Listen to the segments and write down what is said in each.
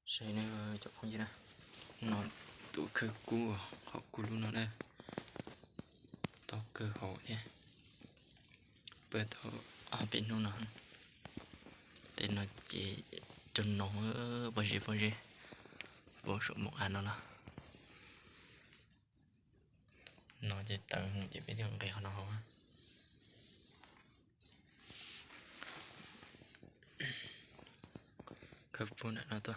Xây nó chụp không gì nè, nó tụ cơ cũ họ cũ luôn nó đây, tao cơ hội nha, bây giờ ở bên nó tên nó chỉ trần nó bởi vì vô số một anh nó chỉ tận chỉ biết được cái nó cấp bốn nó thôi.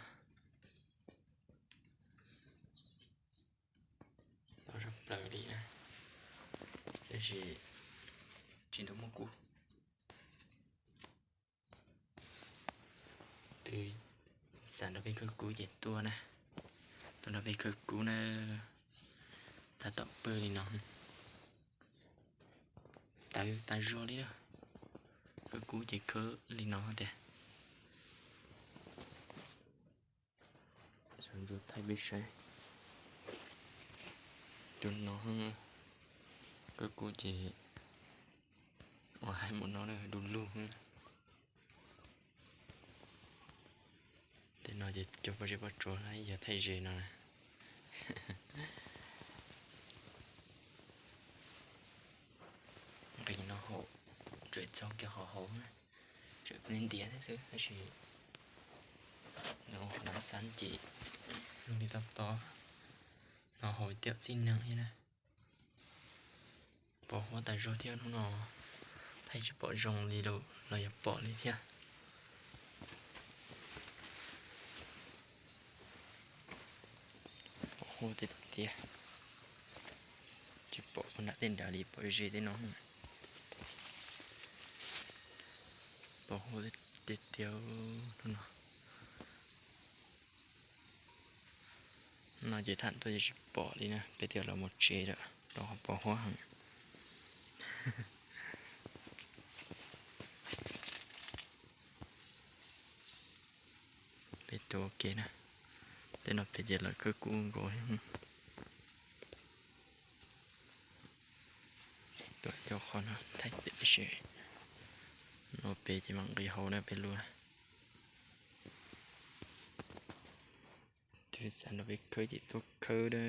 Tao sắp lời đi nè, đây là truyền thống một cũ từ sản nó bị cơ cũ dệt tua nè, tao nó bị cơ cũ nè, ta tập bơi đi nó, tại rồi đi đó, cơ cũ chỉ cơ đi nó thôi. Xong rồi thay biết sai, đừng nó cơ cũ chỉ hai một nó là đun luôn. Để nói gì cho bà bắt trốn này giờ thay gì nào nè. Cái nó hộ rồi trong cái họ hổ rồi lên tiếng thế chứ nó chỉ nó đánh sẵn chị luôn đi tập to nó hồi tiếp xin nặng như này bỏ hoa tại rồi theo nó thay cho bỏ rồng đi đâu là bỏ đi theo bỏ hoa tiếp theo chỉ bỏ con đã tên đã đi bỏ gì thế nó bỏ hoa tiếp theo nó chỉ thẳng tôi chỉ bỏ đi nè cái theo là một chế đó đó bỏ hoa hẳn cáiตัวok nè tên nó bây giờ là cơ cuồng rồi tôi cho con nó thay tiếp sẽ nó bây chỉ bằng cái hậu này bên luôn thì sao nó bị khơi gì tôi khơi đó